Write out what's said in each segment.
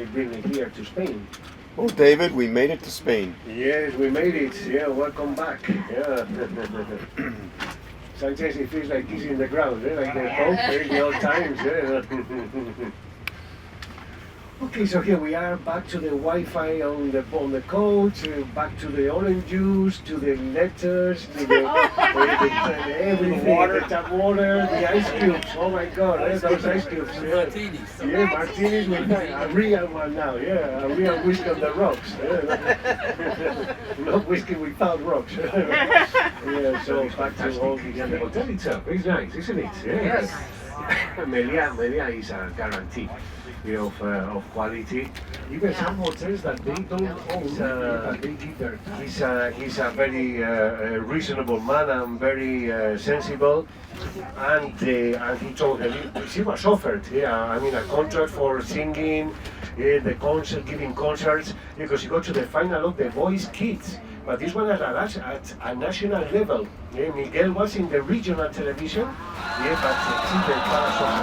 bring it here to Spain. Oh, David, we made it to Spain. Yes, we made it. Yeah, welcome back. Yeah. Sometimes it feels like kissing the ground, like the Pope in the old times. Yeah. Okay, so here we are, back to the Wi-Fi on the coach, back to the orange juice, to the letters, to the everything, the tap water, the ice cubes. Oh my God, those ice cubes. Yeah, Martinis. yeah, martinis with a real one now. Yeah, a real whiskey on the rocks. Yeah. Not whiskey without rocks. Yeah, so back to all the hotel itself. It's nice, isn't it? Yes. Melia is a guarantee. Of quality. Even some hotels that they don't own, but they give their time. He's a very reasonable man and very sensible. And he told her, she was offered, a contract for singing, the concert, giving concerts, because she got to the final of The Voice Kids. But this one at a national level. Miguel was in the regional television, but sí, the class of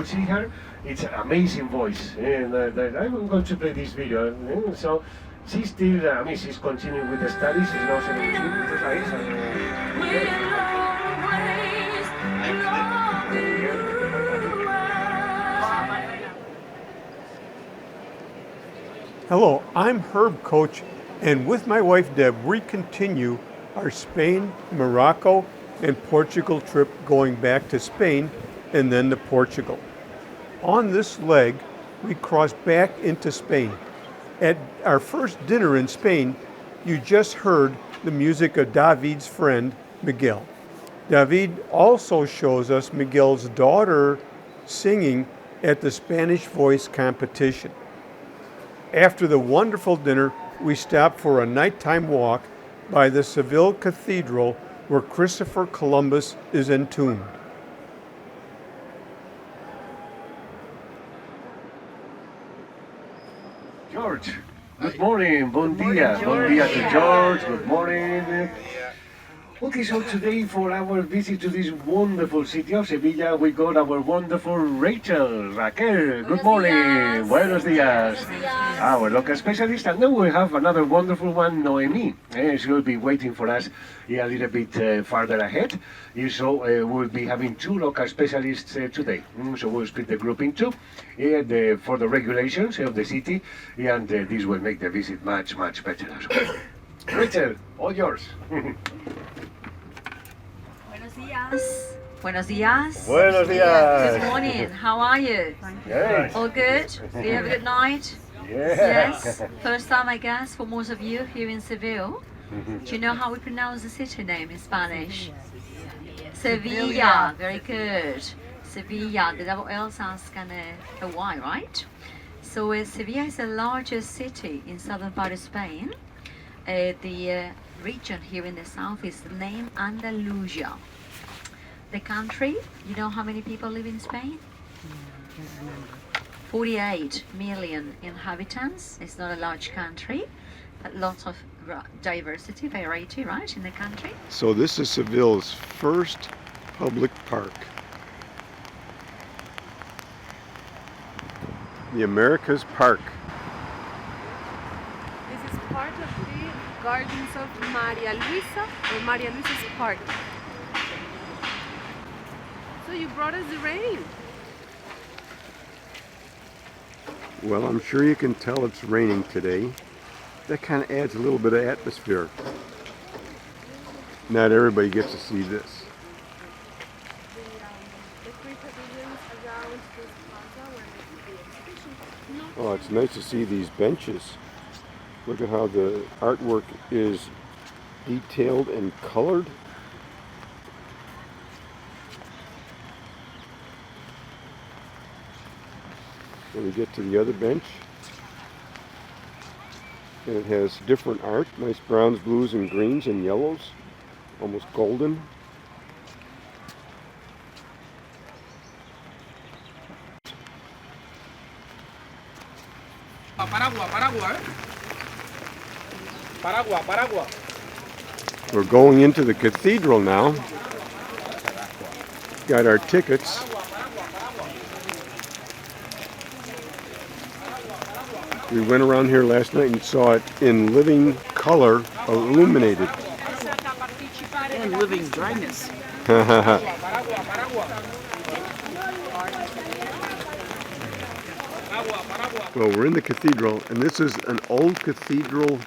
see her, it's an amazing voice, and I'm going to play this video. So she's still, she's continuing with the studies. She's now 17. Hello, I'm Herb Coach, and with my wife Deb, we continue our Spain, Morocco, and Portugal trip, going back to Spain and then to Portugal. On this leg, we cross back into Spain. At our first dinner in Spain, you just heard the music of David's friend, Miguel. David also shows us Miguel's daughter singing at the Spanish voice competition. After the wonderful dinner, we stopped for a nighttime walk by the Seville Cathedral, where Christopher Columbus is entombed. George, good morning, bon dia to George, good morning. Okay, so today for our visit to this wonderful city of Sevilla, we got our wonderful Raquel. Good morning. Buenos días. Our local specialist, and then we have another wonderful one, Noemi. She will be waiting for us a little bit farther ahead. So we'll be having two local specialists today. So we'll split the group in two for the regulations of the city, and this will make the visit much, much better as well. Rachel, all yours. Buenos días. Buenos días. Good morning. How are you? Yes. All good? Do you have a good night? Yes. First time, I guess, for most of you here in Seville. Do you know how we pronounce the city name in Spanish? Sevilla. Very good. Sevilla. The double L sounds kind of a Y, right? So Sevilla is the largest city in southern part of Spain. The region here in the south is named Andalusia. The country, you know how many people live in Spain? 48 million inhabitants. It's not a large country, but lots of diversity, variety, right, in the country. So this is Seville's first public park. The Americas Park. This is part of the gardens of Maria Luisa, or Maria Luisa's Park. So you brought us the rain. Well, I'm sure you can tell it's raining today. That kind of adds a little bit of atmosphere. Not everybody gets to see this. The three pavilions around this plaza where the exhibition Oh, it's nice to see these benches. Look at how the artwork is detailed and colored. Then we get to the other bench. And it has different art, nice browns, blues, and greens, and yellows, almost golden. We're going into the cathedral now. Got our tickets. We went around here last night and saw it in living color, illuminated. And living dryness. Well, we're in the cathedral, and this is an old cathedral,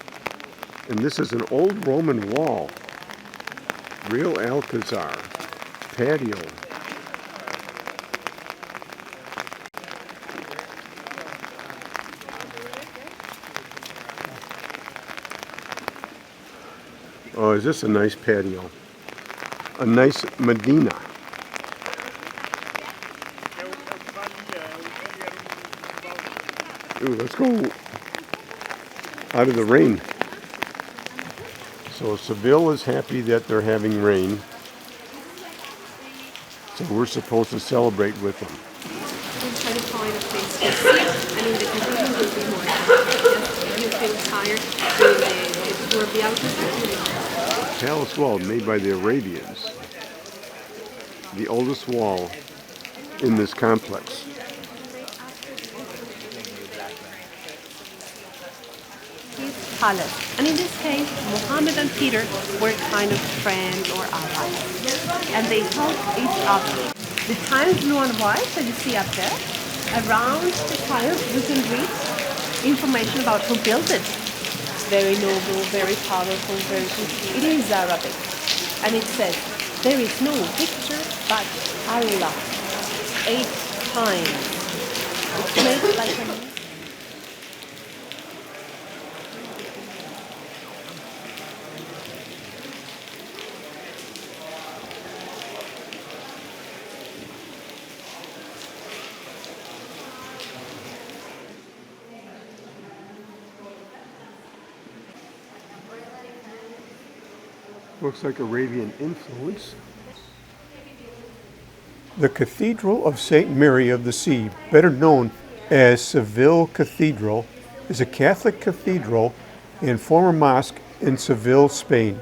and this is an old Roman wall. Real Alcazar patio. Oh, is this a nice patio? A nice Medina. Ooh, let's go out of the rain. So Seville is happy that they're having rain. So we're supposed to celebrate with them. I'm trying to find a place to sit. I mean, the cathedral will be more if you feel tired doing the tour of the Alcazar. Palace wall made by the Arabians. The oldest wall in this complex. His palace. And in this case, Muhammad and Peter were kind of friends or allies. And they helped each other. The tiles blue and white that you see up there, around the tiles you can read information about who built it. Very noble, very powerful, very good. It is Arabic. And it says, there is no victor but Allah. 8 times. It's made like a... Looks like Arabian influence. The Cathedral of St. Mary of the Sea, better known as Seville Cathedral, is a Catholic cathedral and former mosque in Seville, Spain.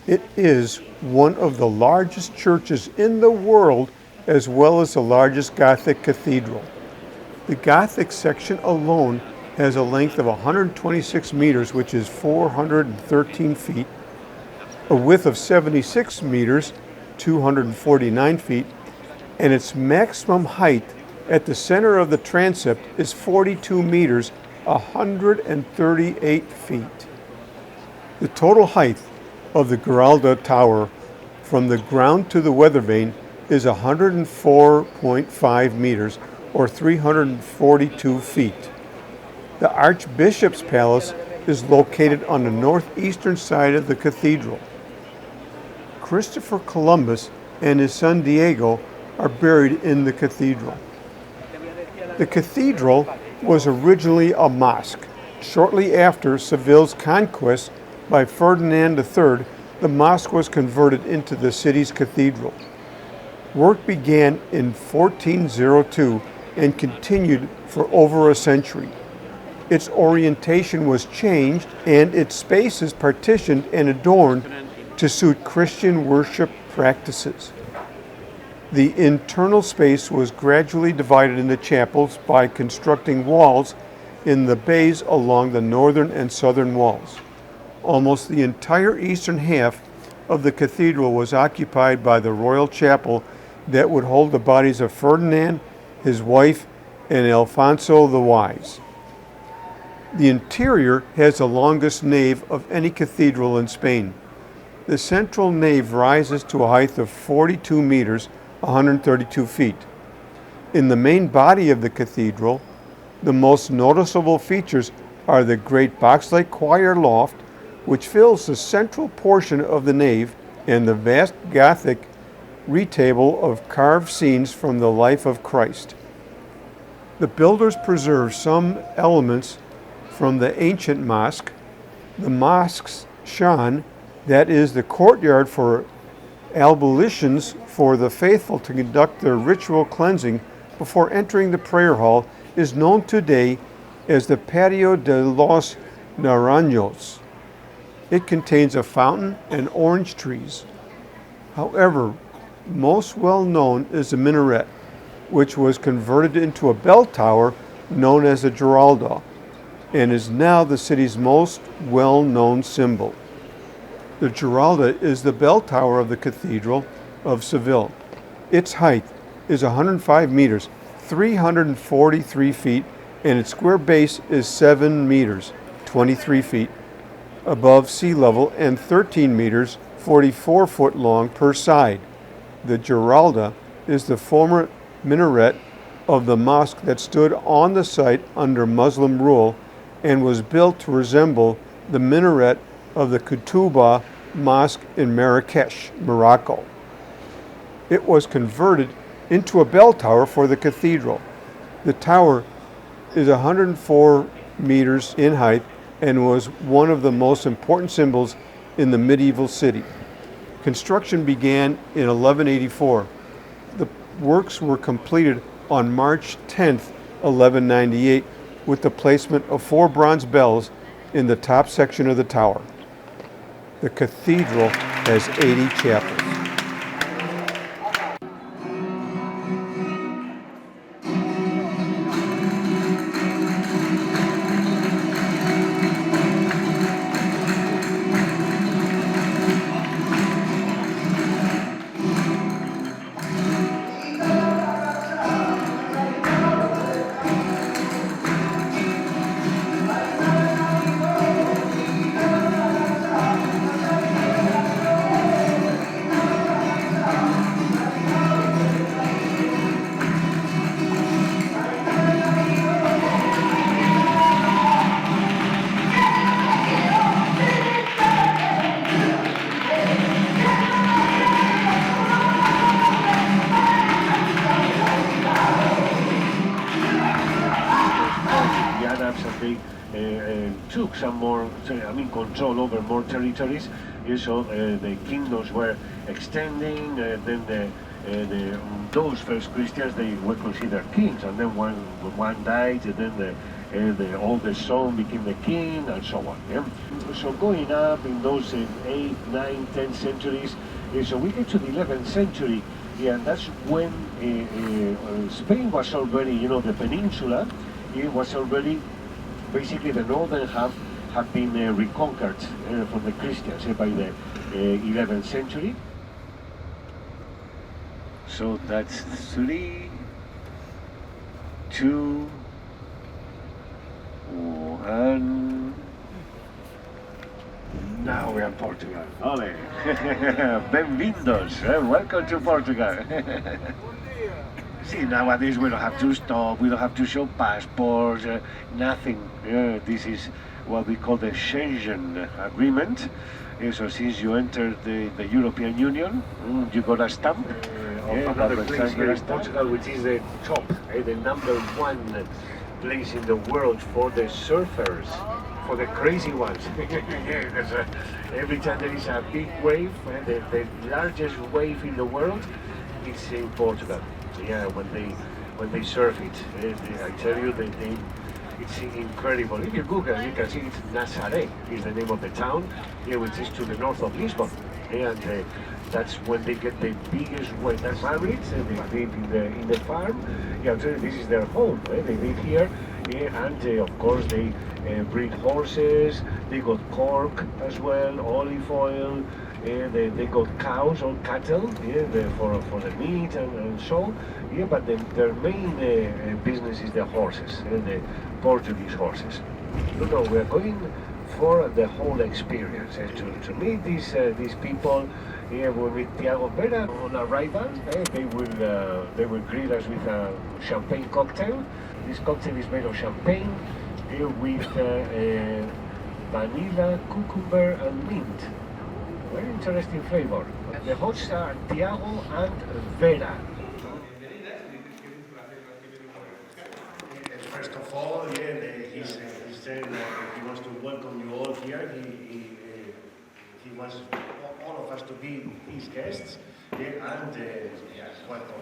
It is one of the largest churches in the world, as well as the largest Gothic cathedral. The Gothic section alone has a length of 126 meters, which is 413 feet, a width of 76 meters, 249 feet, and its maximum height at the center of the transept is 42 meters, 138 feet. The total height of the Giralda Tower from the ground to the weather vane is 104.5 meters, or 342 feet. The Archbishop's Palace is located on the northeastern side of the cathedral. Christopher Columbus and his son Diego are buried in the cathedral. The cathedral was originally a mosque. Shortly after Seville's conquest by Ferdinand III, the mosque was converted into the city's cathedral. Work began in 1402 and continued for over a century. Its orientation was changed and its spaces partitioned and adorned to suit Christian worship practices. The internal space was gradually divided into chapels by constructing walls in the bays along the northern and southern walls. Almost the entire eastern half of the cathedral was occupied by the royal chapel that would hold the bodies of Ferdinand, his wife, and Alfonso the Wise. The interior has the longest nave of any cathedral in Spain. The central nave rises to a height of 42 meters, 132 feet. In the main body of the cathedral, The most noticeable features are the great box-like choir loft, which fills the central portion of the nave, and the vast Gothic retable of carved scenes from the life of Christ. The builders preserved some elements from the ancient mosque. The mosque's shan, that is the courtyard for ablutions for the faithful to conduct their ritual cleansing before entering the prayer hall, is known today as the Patio de los Naranjos. It contains a fountain and orange trees. However, most well known is the minaret, which was converted into a bell tower known as the Giralda, and is now the city's most well-known symbol. The Giralda is the bell tower of the Cathedral of Seville. Its height is 105 meters, 343 feet, and its square base is 7 meters, 23 feet, above sea level and 13 meters, 44 foot long per side. The Giralda is the former minaret of the mosque that stood on the site under Muslim rule and was built to resemble the minaret of the Qutba Mosque in Marrakesh, Morocco. It was converted into a bell tower for the cathedral. The tower is 104 meters in height and was one of the most important symbols in the medieval city. Construction began in 1184. The works were completed on March 10th, 1198, with the placement of 4 bronze bells in the top section of the tower. The cathedral has 80 chapels. Took some more, control over more territories. So the kingdoms were extending. Those first Christians, they were considered kings, and then one died, and then the oldest son became the king, and so on. Yeah? So going up in those 8th, 9th, 10th centuries, so we get to the 11th century, and that's when Spain was already, the peninsula, it was already. Basically, the northern half had been reconquered from the Christians by the 11th century. So that's 3, 2, 1. Now we are in Portugal. Ole! Bem-vindos! Welcome to Portugal. See, nowadays we don't have to stop, we don't have to show passports, nothing. This is what we call the Schengen Agreement. So since you entered the European Union, you got a stamp. Another place here in Portugal, which is the top, the #1 place in the world for the surfers, for the crazy ones. Every time there is a big wave, the largest wave in the world, it's in Portugal. Yeah, when they surf it, I tell you, it's incredible. If you Google, you can see it's Nazaré is the name of the town, which is to the north of Lisbon, and that's when they get the biggest wave. That's Madrid, and they live in the farm. Yeah, so this is their home. They live here, and of course they breed horses. They got cork as well, olive oil. They got cows or cattle, for the meat and so. But their main business is the horses, the Portuguese horses. No, we are going for the whole experience. To meet these people, we meet Tiago Vera on arrival. They will greet us with a champagne cocktail. This cocktail is made of champagne with vanilla, cucumber, and mint. Very interesting flavor. The hosts are Tiago and Vera. First of all, he's saying that he wants to welcome you all here. He wants all of us to be his guests, and welcome.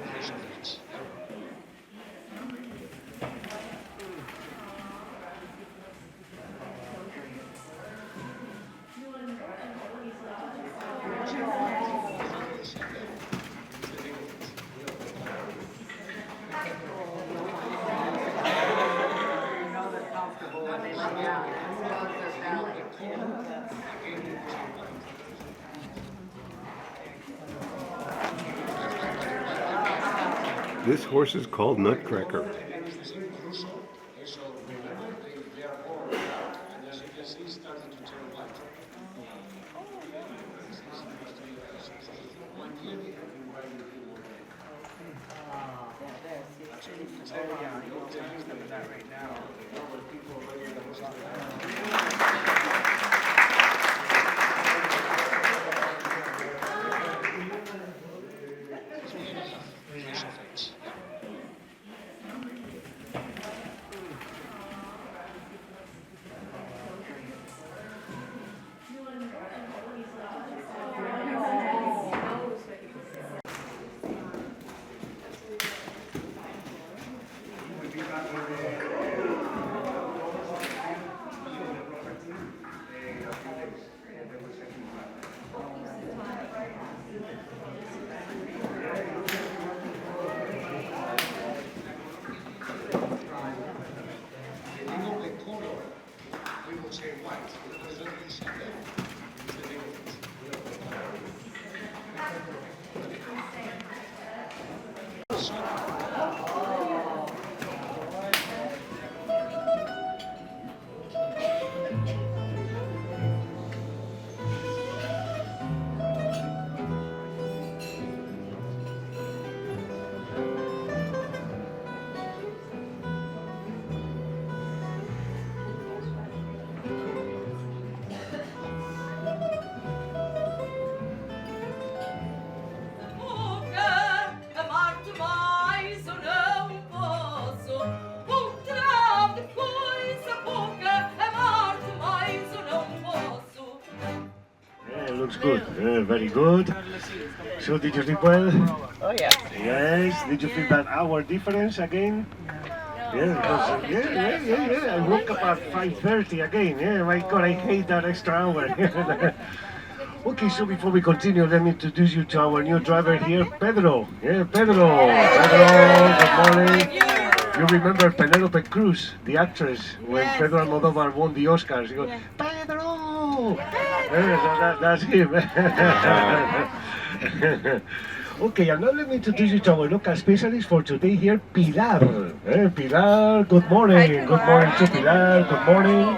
This horse is called Nutcracker. Looks good, very good. So did you sleep well? Oh yeah. Yes. Did you feel that hour difference again? Yeah, because, yeah. I woke up at 5:30 again. Yeah, my God, I hate that extra hour. Okay, so before we continue, let me introduce you to our new driver here, Pedro. Yeah, Pedro. Pedro, good morning. You remember Penelope Cruz, the actress, when Pedro Almodóvar won the Oscars? You go, Pedro! Yeah, so that's him. Okay, and now let me introduce you to our local specialist for today here, Pilar. Pilar, good morning. Good morning to Pilar, good morning.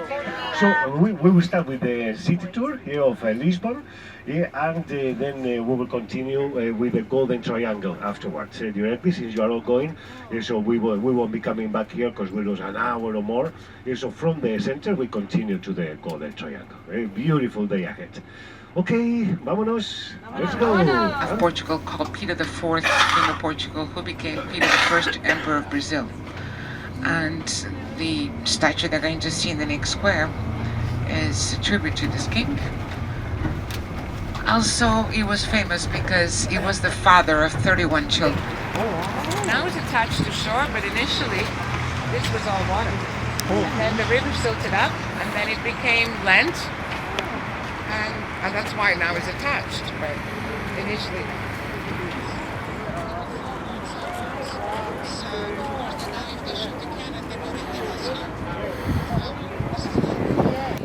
So we will start with the city tour here of Lisbon, and then we will continue with the Golden Triangle afterwards. Directly, since you are all going, so we won't be coming back here because we lose an hour or more. So from the center we continue to the Golden Triangle. A beautiful day ahead. Okay, vámonos. Let's go. Of Portugal, called Peter IV, King of Portugal, who became Peter I, Emperor of Brazil. And the statue they're going to see in the next square is a tribute to this king. Also, he was famous because he was the father of 31 children. Now it's attached to shore, but initially this was all water. And then the river silted up, and then it became land, and that's why now it's attached. But initially.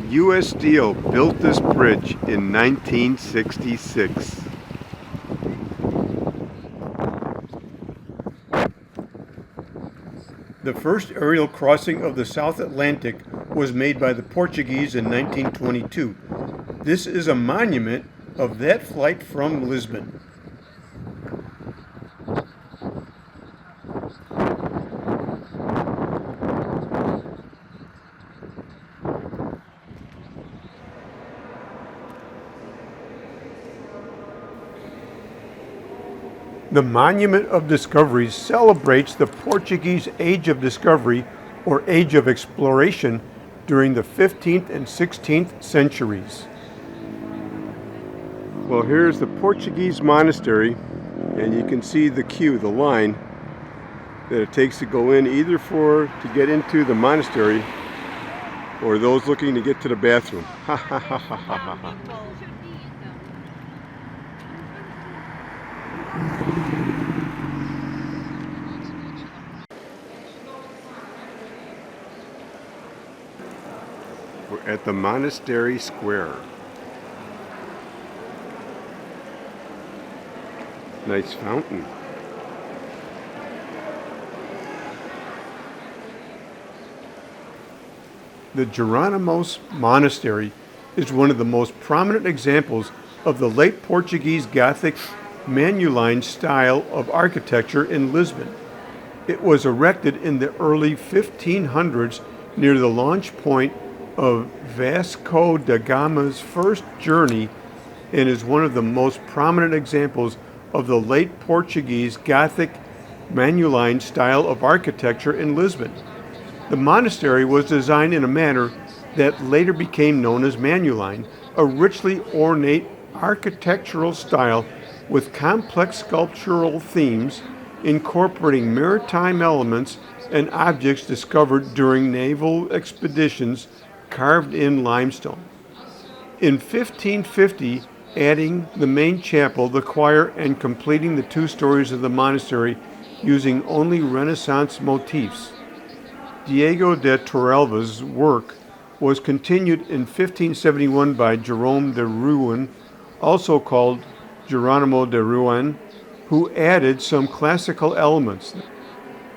U.S. Steel built this bridge in 1966. The first aerial crossing of the South Atlantic was made by the Portuguese in 1922. This is a monument of that flight from Lisbon. The Monument of Discovery celebrates the Portuguese Age of Discovery or Age of Exploration during the 15th and 16th centuries. Well, here's the Portuguese monastery, and you can see the queue, the line that it takes to go in, either to get into the monastery or those looking to get to the bathroom. Ha ha ha ha ha ha. We're at the monastery square. Nice fountain. The Jerónimos Monastery is one of the most prominent examples of the late Portuguese Gothic Manueline style of architecture in Lisbon. It was erected in the early 1500s near the launch point of Vasco da Gama's first journey and is one of the most prominent examples of the late Portuguese Gothic Manueline style of architecture in Lisbon. The monastery was designed in a manner that later became known as Manueline, a richly ornate architectural style with complex sculptural themes incorporating maritime elements and objects discovered during naval expeditions carved in limestone. In 1550, adding the main chapel, the choir, and completing the 2 stories of the monastery using only Renaissance motifs. Diego de Torralva's work was continued in 1571 by Jerome de Rouen, also called Geronimo de Rouen, who added some classical elements.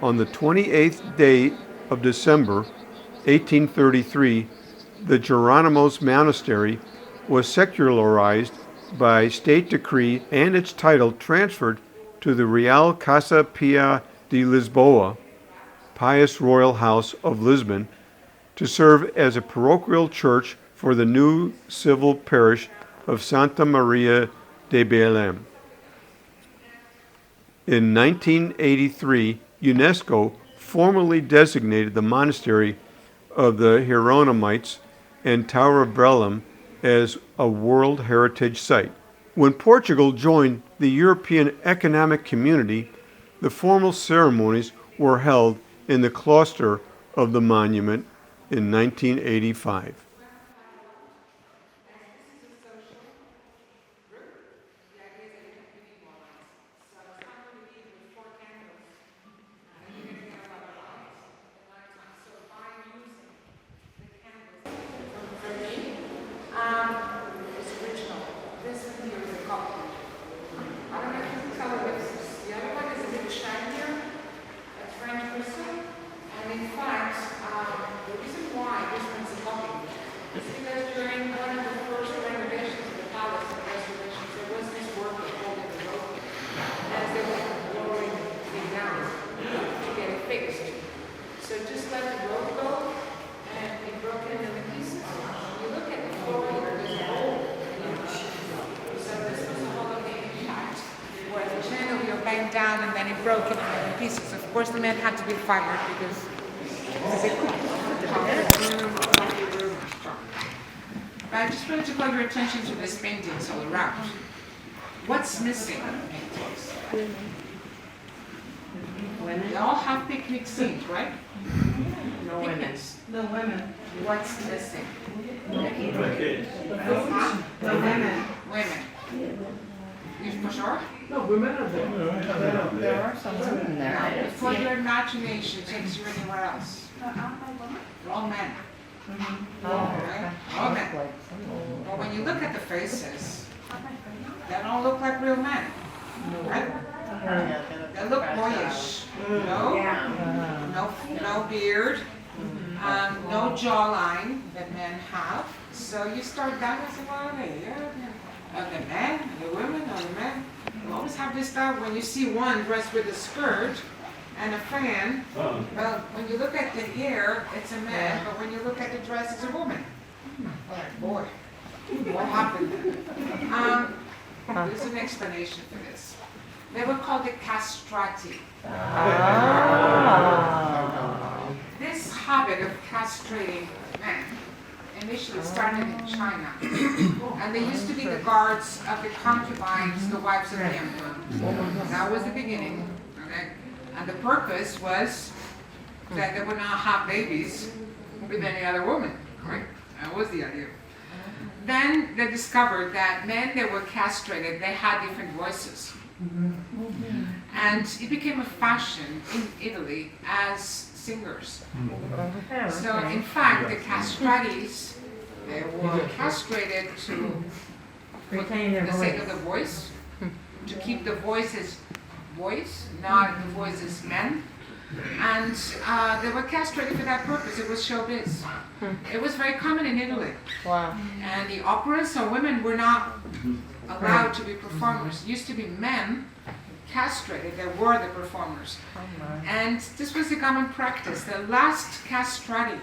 On the 28th day of December, 1833, the Jerónimos Monastery was secularized by state decree and its title transferred to the Real Casa Pia de Lisboa, Pious Royal House of Lisbon, to serve as a parochial church for the new civil parish of Santa Maria de Belém. In 1983, UNESCO formally designated the monastery of the Hieronymites and Tower of Belém as a World Heritage Site. When Portugal joined the European Economic Community, the formal ceremonies were held in the cloister of the monument in 1985. Down and then it broke in pieces. Of course, the man had to be fired because But I just wanted to call your attention to these paintings all around. What's missing in the paintings? Women. They all have picnic scenes, right? No Picnics. women. The women. What's missing? The women. Women. You for sure? No, women are there. There are some women there. Now, before your imagination takes you anywhere else. They're all men. Okay? All men. But when you look at the faces, they don't look like real men. Right? They look boyish. No beard, no jawline that men have. So you start down and say, well, are the men, the women, or the men? You always have this thought when you see one dressed with a skirt and a fan. Well, when you look at the hair, it's a man, but when you look at the dress, it's a woman. Like, boy, what happened there? There's an explanation for this. They were called the castrati. This habit of castrating men initially started in China. And they used to be the guards of the concubines, the wives of the emperor. That was the beginning. Okay? And the purpose was that they would not have babies with any other woman. Right? That was the idea. Then they discovered that men that were castrated, they had different voices. And it became a fashion in Italy as singers. So in fact, the castratis, they were castrated to Retain their the sake voice. of the voice, to keep the voices voice, not the voices men. And they were castrated for that purpose. It was showbiz. It was very common in Italy. Wow. And the operas, so women were not allowed to be performers. It used to be men castrated that were the performers. And this was the common practice. The last castrati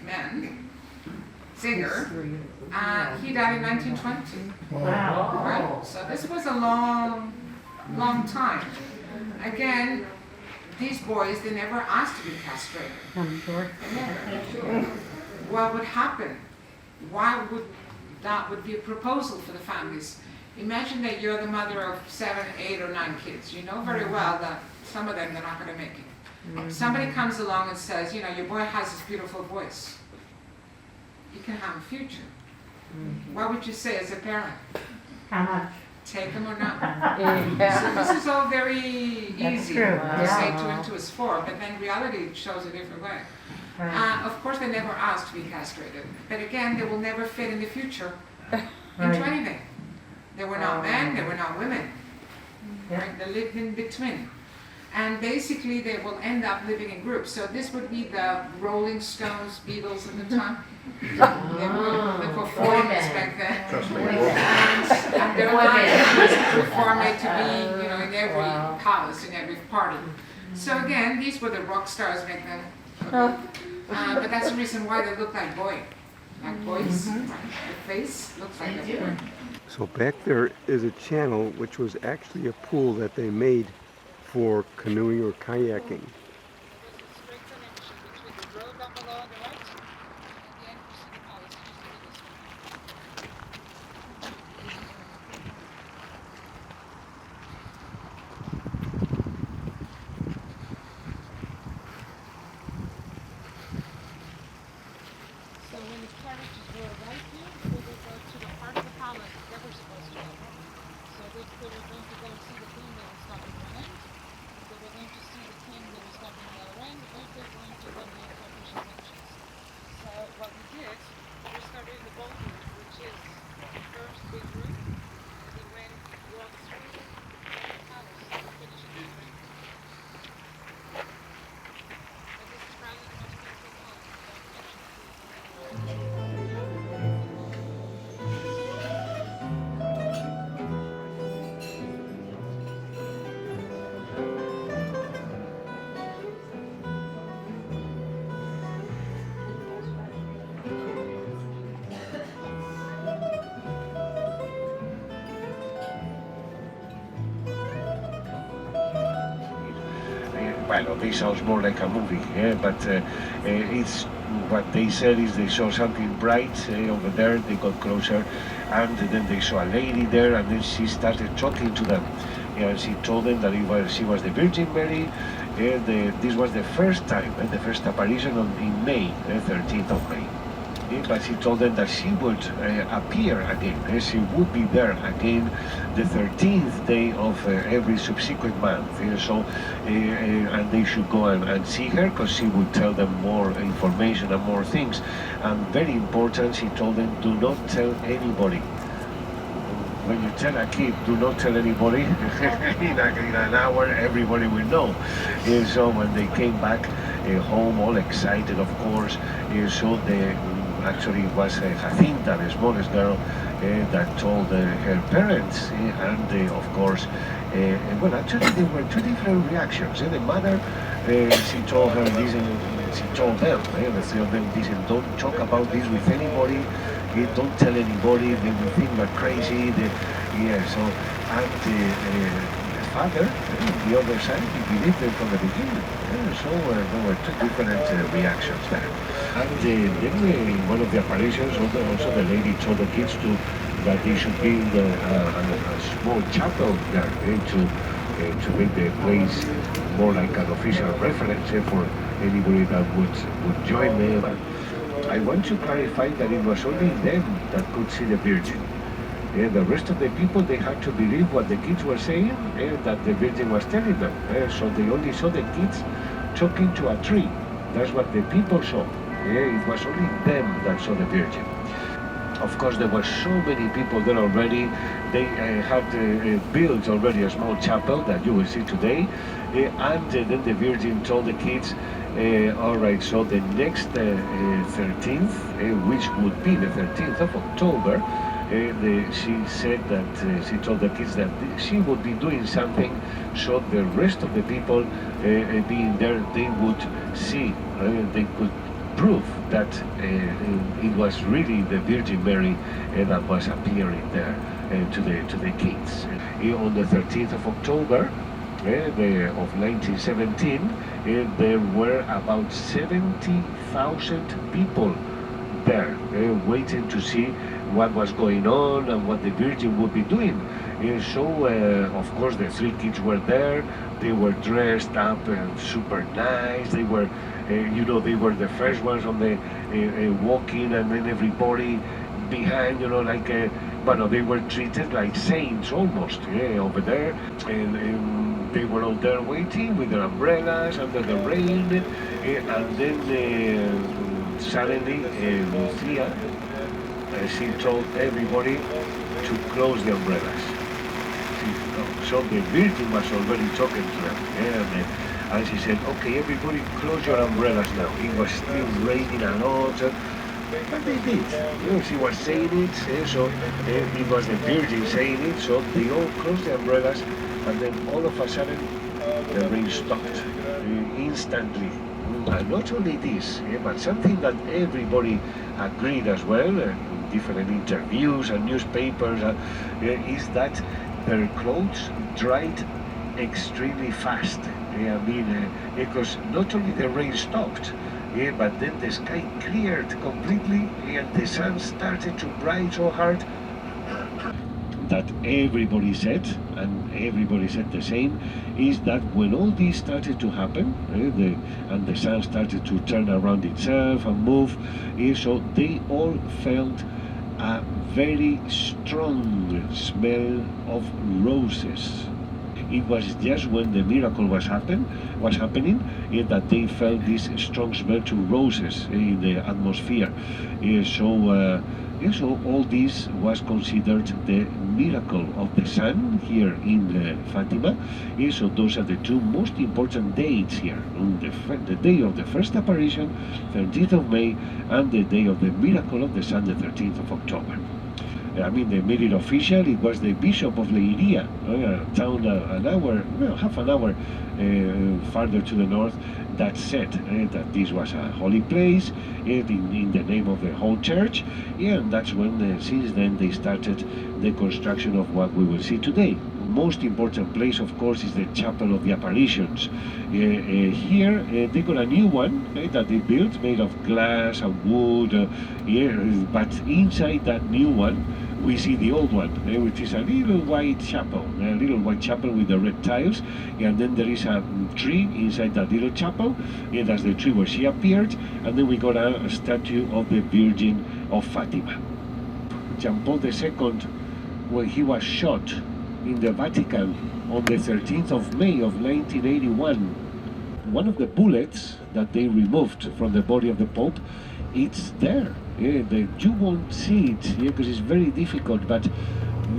man, singer, he died in 1920. Wow. Right? So this was a long, long time. Again, these boys, they never asked to be castrated. What would happen? Why would that would be a proposal for the families? Imagine that you're the mother of 7, 8, or 9 kids. You know very well that some of them, they're not going to make it. Somebody comes along and says, you know, your boy has this beautiful voice. You can have a future. What would you say as a parent? How much? Take him or not? So this is all very easy true. to say 2 and 2 is 4, but then reality shows a different way. Of course, they never asked to be castrated, but again, they will never fit in the future into anything. They were not men, they were not women. Right? They lived in between. And basically, they will end up living in groups. So this would be the Rolling Stones, Beatles at the time. They were the performers back then. And their life was to perform it to be, you know, in every palace, in every party. So again, these were the rock stars back then. But that's the reason why they look like boys. Right? The face looks like a boy. So back there is a channel which was actually a pool that they made for canoeing or kayaking. Well, this sounds more like a movie, but it's what they said is they saw something bright over there. They got closer, and then they saw a lady there, and then she started talking to them. And she told them that she was the Virgin Mary. This was the first time, the first apparition in May, 13th of May. But she told them that she would appear again. She would be there again the 13th day of every subsequent month. And they should go and see her because she would tell them more information and more things. And very important, she told them, do not tell anybody. When you tell a kid, do not tell anybody, in an hour everybody will know. So when they came back home, all excited, of course, so they actually it was Jacinta, the smallest girl, that told her parents, and of course, well, actually there were 2 different reactions. The mother, she told her, listen, she told them, the 3 of them, listen, don't talk about this with anybody, don't tell anybody, they will think we're crazy. So, and the father, the other side, he believed them from the beginning. So there were two different reactions there. And then in one of the apparitions, also the lady told the kids that they should build a small chapel there to make the place more like an official reference for anybody that would join them. I want to clarify that it was only them that could see the Virgin. The rest of the people, they had to believe what the kids were saying, that the Virgin was telling them. So they only saw the kids talking to a tree. That's what the people saw. It was only them that saw the Virgin. Of course, there were so many people there already. They had built already a small chapel that you will see today. And then the Virgin told the kids, all right, so the next 13th, which would be the 13th of October, she said that she told the kids that she would be doing something so the rest of the people being there, they would see, they could prove that it was really the Virgin Mary that was appearing there to the kids. On the 13th of October of 1917, there were about 70,000 people there waiting to see what was going on and what the Virgin would be doing. So, of course, the three kids were there. They were dressed up super nice. They were, they were the first ones on the walking, and then everybody behind, they were treated like saints almost over there. And they were all there waiting with their umbrellas under the rain. And then suddenly, Lucia, she told everybody to close the umbrellas. So the Virgin was already talking to them. And she said, okay, everybody close your umbrellas now. It was still raining a lot. But they did. She was saying it, so it was the Virgin saying it, so they all closed the umbrellas, and then all of a sudden the rain stopped instantly. And not only this, but something that everybody agreed as well, different interviews and newspapers, is that their clothes dried extremely fast. Because not only the rain stopped, but then the sky cleared completely and the sun started to bright so hard that everybody said, and everybody said the same, is that when all this started to happen, and the sun started to turn around itself and move, so they all felt a very strong smell of roses. It was just when the miracle was happening that they felt this strong smell to roses in the atmosphere. So all this was considered the miracle of the sun here in Fátima. So those are the two most important dates here. The day of the first apparition, 13th of May, and the day of the miracle of the sun, the 13th of October. They made it official. It was the Bishop of Leiria, a town half an hour farther to the north, that said that this was a holy place in the name of the whole church. And that's when, since then, they started the construction of what we will see today. Most important place, of course, is the Chapel of the Apparitions. Here they got a new one that they built, made of glass and wood. But inside that new one, we see the old one, which is a little white chapel with the red tiles, and then there is a tree inside that little chapel, and that's the tree where she appeared, and then we got a statue of the Virgin of Fátima. John Paul II, when he was shot in the Vatican on the 13th of May of 1981, one of the bullets that they removed from the body of the Pope, it's there. You won't see it because it's very difficult, but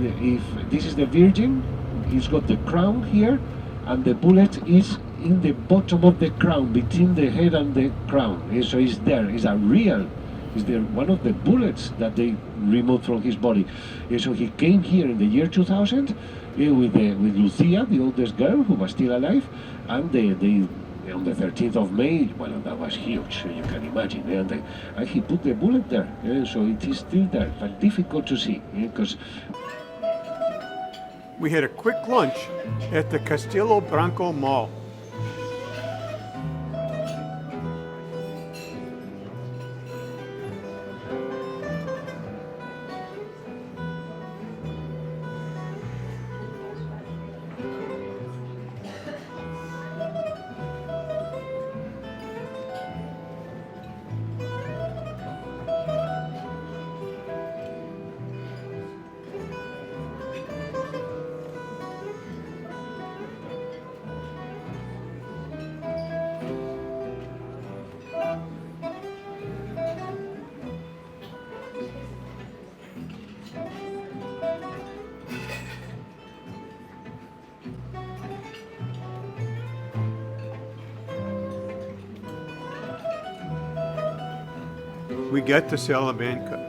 if this is the Virgin, he's got the crown here, and the bullet is in the bottom of the crown, between the head and the crown. So it's there. It's one of the bullets that they removed from his body. So he came here in the year 2000 with Lucia, the oldest girl who was still alive, and they On the 13th of May, well, that was huge, you can imagine. And he put the bullet there, so it is still there, but difficult to see, because We had a quick lunch at the Castillo Branco Mall. We got to Salamanca,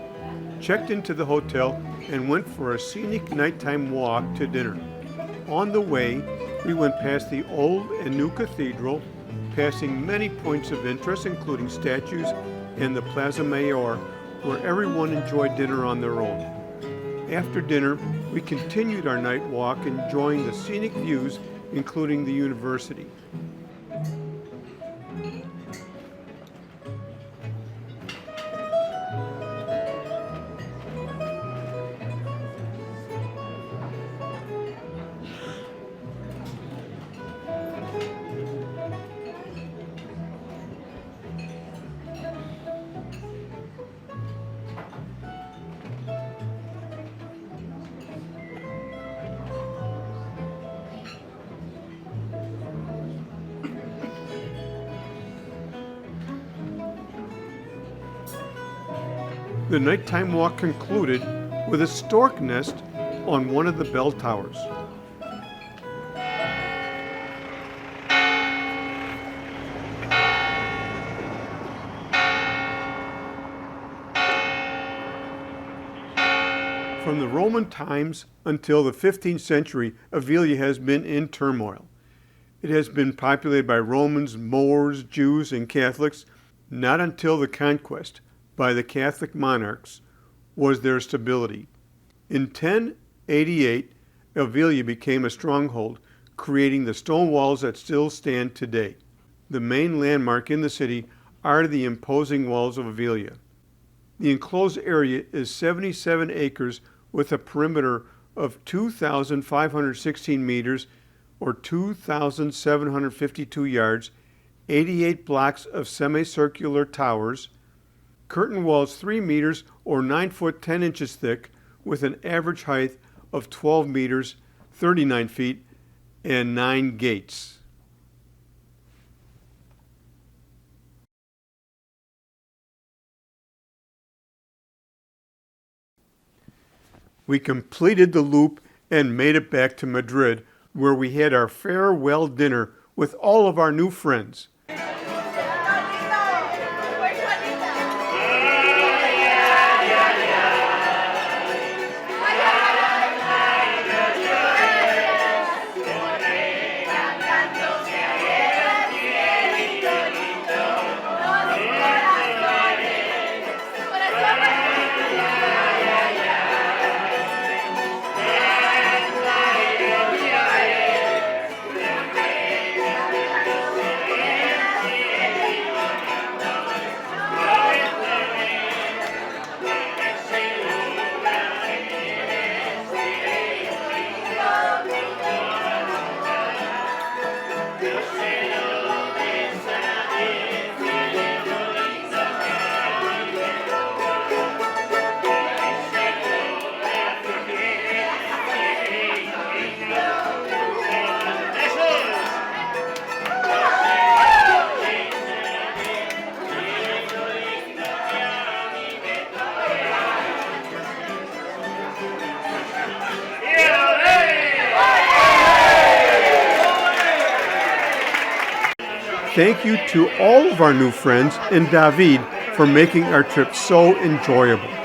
checked into the hotel, and went for a scenic nighttime walk to dinner. On the way, we went past the old and new cathedral, passing many points of interest, including statues and the Plaza Mayor, where everyone enjoyed dinner on their own. After dinner, we continued our night walk, enjoying the scenic views, including the university. The nighttime walk concluded with a stork nest on one of the bell towers. From the Roman times until the 15th century, Seville has been in turmoil. It has been populated by Romans, Moors, Jews, and Catholics. Not until the conquest by the Catholic monarchs was there stability. In 1088, Seville became a stronghold, creating the stone walls that still stand today. The main landmark in the city are the imposing walls of Seville. The enclosed area is 77 acres with a perimeter of 2,516 meters or 2,752 yards, 88 blocks of semicircular towers, curtain walls 3 meters or 9 foot 10 inches thick with an average height of 12 meters, 39 feet, and 9 gates. We completed the loop and made it back to Madrid, where we had our farewell dinner with all of our new friends. Thank you to all of our new friends and David for making our trip so enjoyable.